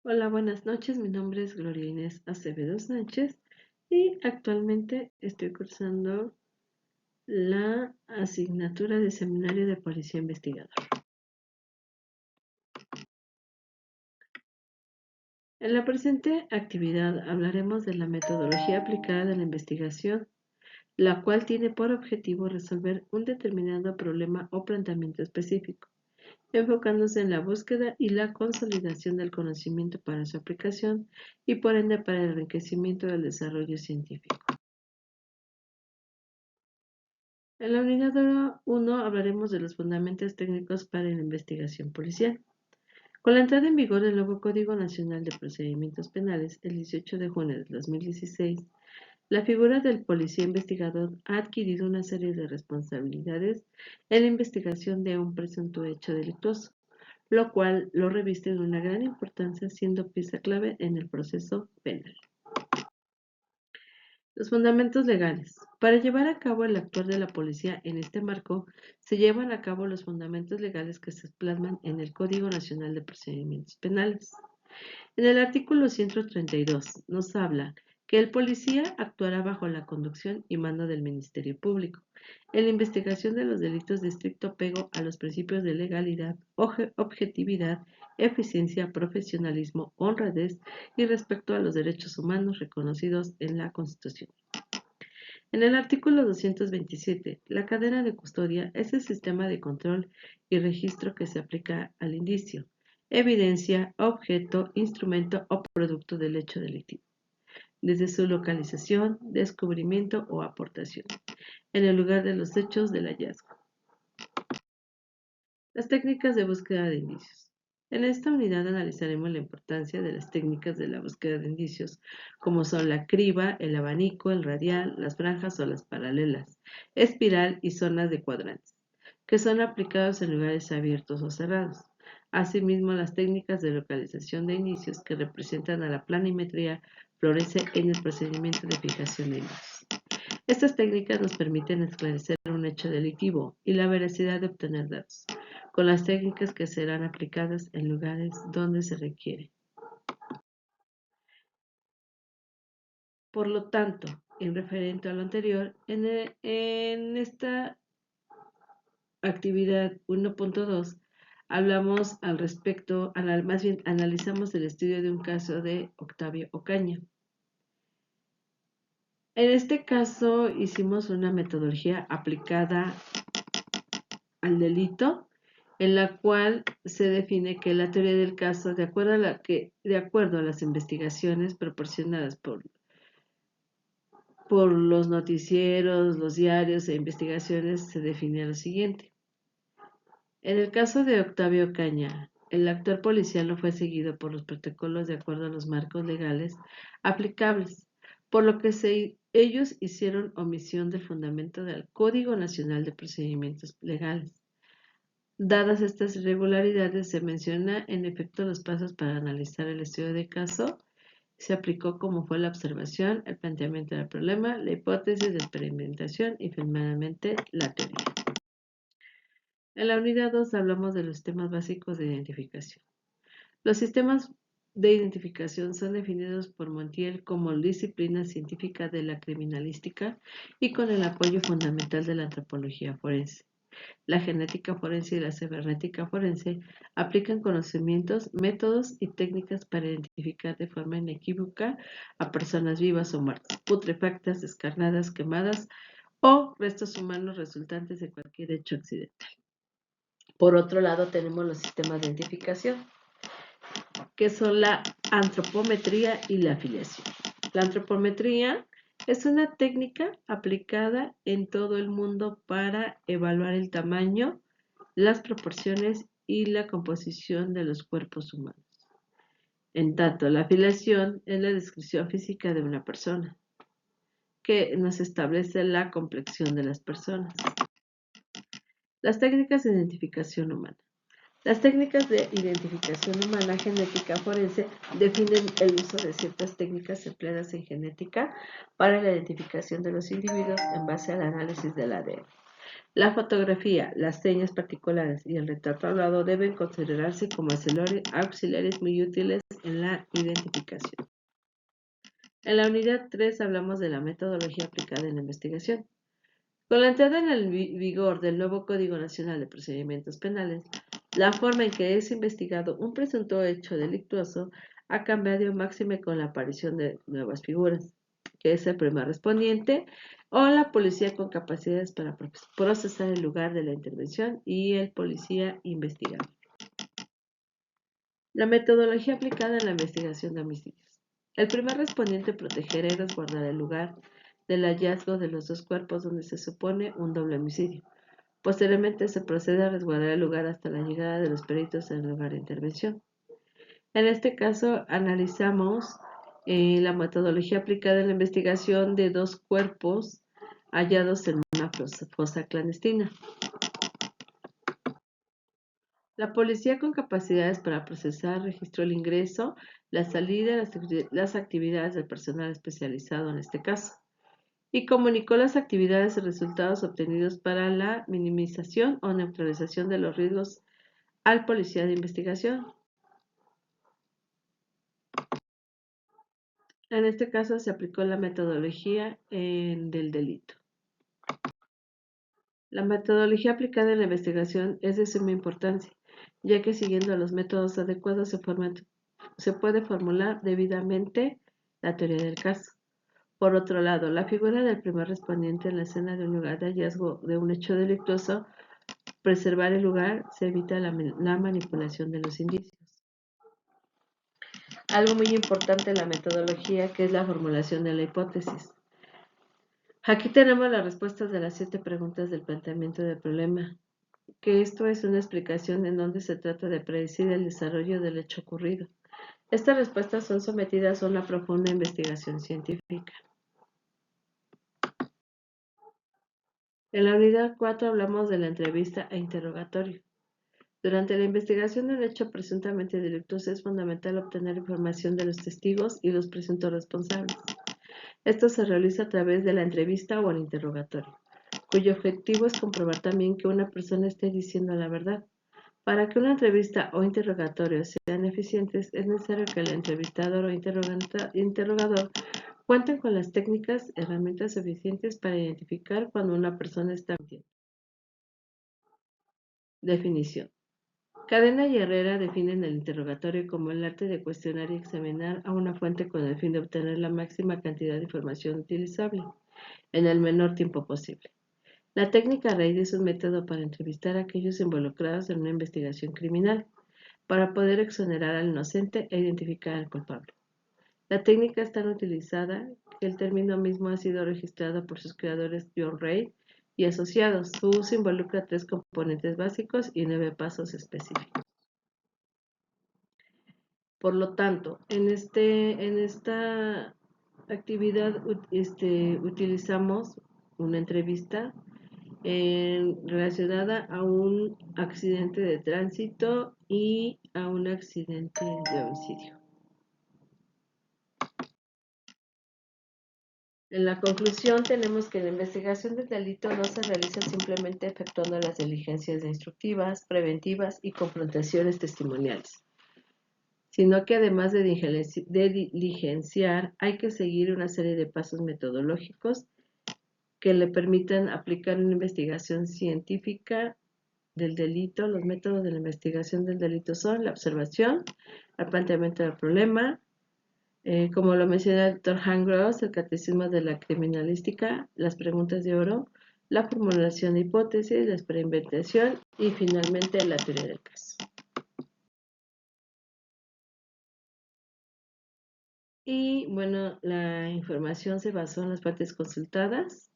Hola, buenas noches. Mi nombre es Gloria Inés Acevedo Sánchez y actualmente estoy cursando la asignatura de Seminario de Policía Investigador. En la presente actividad hablaremos de la metodología aplicada de la investigación, la cual tiene por objetivo resolver un determinado problema o planteamiento específico, enfocándose en la búsqueda y la consolidación del conocimiento para su aplicación y por ende para el enriquecimiento del desarrollo científico. En la unidad 1 hablaremos de los fundamentos técnicos para la investigación policial. Con la entrada en vigor del nuevo Código Nacional de Procedimientos Penales el 18 de junio de 2016, la figura del policía investigador ha adquirido una serie de responsabilidades en la investigación de un presunto hecho delictuoso, lo cual lo reviste de una gran importancia siendo pieza clave en el proceso penal. Los fundamentos legales. Para llevar a cabo el actuar de la policía en este marco, se llevan a cabo los fundamentos legales que se plasman en el Código Nacional de Procedimientos Penales. En el artículo 132 nos habla que el policía actuará bajo la conducción y mando del Ministerio Público en la investigación de los delitos de estricto apego a los principios de legalidad, objetividad, eficiencia, profesionalismo, honradez y respeto a los derechos humanos reconocidos en la Constitución. En el artículo 227, la cadena de custodia es el sistema de control y registro que se aplica al indicio, evidencia, objeto, instrumento o producto del hecho delictivo, desde su localización, descubrimiento o aportación, en el lugar de los hechos del hallazgo. Las técnicas de búsqueda de indicios. En esta unidad analizaremos la importancia de las técnicas de la búsqueda de indicios, como son la criba, el abanico, el radial, las franjas o las paralelas, espiral y zonas de cuadrantes, que son aplicados en lugares abiertos o cerrados. Asimismo, las técnicas de localización de indicios que representan a la planimetría florece en el procedimiento de fijación de indicios. Estas técnicas nos permiten esclarecer un hecho delictivo y la veracidad de obtener datos, con las técnicas que serán aplicadas en lugares donde se requiere. Por lo tanto, en referente a lo anterior, en esta actividad 1.2 hablamos al respecto, más bien analizamos el estudio de un caso de Octavio Ocaña. En este caso hicimos una metodología aplicada al delito, en la cual se define que la teoría del caso, de acuerdo a las investigaciones proporcionadas por los noticieros, los diarios e investigaciones, se define lo siguiente. En el caso de Octavio Caña, el actuar policial no fue seguido por los protocolos de acuerdo a los marcos legales aplicables, por lo que ellos hicieron omisión del fundamento del Código Nacional de Procedimientos Legales. Dadas estas irregularidades, se menciona en efecto los pasos para analizar el estudio de caso. Se aplicó como fue la observación, el planteamiento del problema, la hipótesis de experimentación y finalmente la teoría. En la unidad 2 hablamos de los sistemas básicos de identificación. Los sistemas de identificación son definidos por Montiel como disciplina científica de la criminalística y con el apoyo fundamental de la antropología forense. La genética forense y la cibernética forense aplican conocimientos, métodos y técnicas para identificar de forma inequívoca a personas vivas o muertas, putrefactas, descarnadas, quemadas o restos humanos resultantes de cualquier hecho accidental. Por otro lado, tenemos los sistemas de identificación, que son la antropometría y la afiliación. La antropometría es una técnica aplicada en todo el mundo para evaluar el tamaño, las proporciones y la composición de los cuerpos humanos. En tanto, la afiliación es la descripción física de una persona, que nos establece la complexión de las personas. Las técnicas de identificación humana. Las técnicas de identificación humana genética forense definen el uso de ciertas técnicas empleadas en genética para la identificación de los individuos en base al análisis del ADN. La fotografía, las señas particulares y el retrato hablado deben considerarse como auxiliares muy útiles en la identificación. En la unidad 3 hablamos de la metodología aplicada en la investigación. Con la entrada en el vigor del nuevo Código Nacional de Procedimientos Penales, la forma en que es investigado un presunto hecho delictuoso ha cambiado máxime con la aparición de nuevas figuras, que es el primer respondiente o la policía con capacidades para procesar el lugar de la intervención y el policía investigador. La metodología aplicada en la investigación de homicidios. El primer respondiente protegerá y resguardará el lugar del hallazgo de los dos cuerpos donde se supone un doble homicidio. Posteriormente se procede a resguardar el lugar hasta la llegada de los peritos en el lugar de intervención. En este caso analizamos la metodología aplicada en la investigación de dos cuerpos hallados en una fosa clandestina. La policía con capacidades para procesar registró el ingreso, la salida, las actividades del personal especializado en este caso, y comunicó las actividades y resultados obtenidos para la minimización o neutralización de los riesgos al policía de investigación. En este caso se aplicó la metodología del delito. La metodología aplicada en la investigación es de suma importancia, ya que siguiendo los métodos adecuados se puede formular debidamente la teoría del caso. Por otro lado, la figura del primer respondiente en la escena de un lugar de hallazgo de un hecho delictuoso, preservar el lugar, se evita la manipulación de los indicios. Algo muy importante en la metodología, que es la formulación de la hipótesis. Aquí tenemos las respuestas de las 7 preguntas del planteamiento del problema, que esto es una explicación en donde se trata de predecir el desarrollo del hecho ocurrido. Estas respuestas son sometidas a una profunda investigación científica. En la unidad 4 hablamos de la entrevista e interrogatorio. Durante la investigación del hecho presuntamente delictuoso es fundamental obtener información de los testigos y los presuntos responsables. Esto se realiza a través de la entrevista o el interrogatorio, cuyo objetivo es comprobar también que una persona esté diciendo la verdad. Para que una entrevista o interrogatorio sean eficientes, es necesario que el entrevistador o interrogador cuenten con las técnicas, herramientas suficientes para identificar cuando una persona está mintiendo. Definición. Cadena y Herrera definen el interrogatorio como el arte de cuestionar y examinar a una fuente con el fin de obtener la máxima cantidad de información utilizable en el menor tiempo posible. La técnica raíz es un método para entrevistar a aquellos involucrados en una investigación criminal, para poder exonerar al inocente e identificar al culpable. La técnica es tan utilizada que el término mismo ha sido registrado por sus creadores John Ray y asociados. Su uso involucra 3 componentes básicos y 9 pasos específicos. Por lo tanto, en esta actividad utilizamos una entrevista relacionada a un accidente de tránsito y a un accidente de homicidio. En la conclusión tenemos que la investigación del delito no se realiza simplemente efectuando las diligencias instructivas, preventivas y confrontaciones testimoniales, sino que además de diligenciar hay que seguir una serie de pasos metodológicos que le permitan aplicar una investigación científica del delito. Los métodos de la investigación del delito son la observación, el planteamiento del problema, como lo menciona el doctor Hangros, el catecismo de la criminalística, las preguntas de oro, la formulación de hipótesis, la experimentación y finalmente la teoría del caso. Y bueno, la información se basó en las partes consultadas.